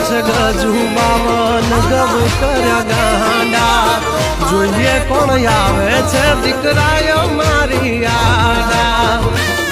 છે ગજુ બાવન ગવ કર્યા ગાંડા જોઈએ કોણ આવે છે દીકરાયો મારી આડા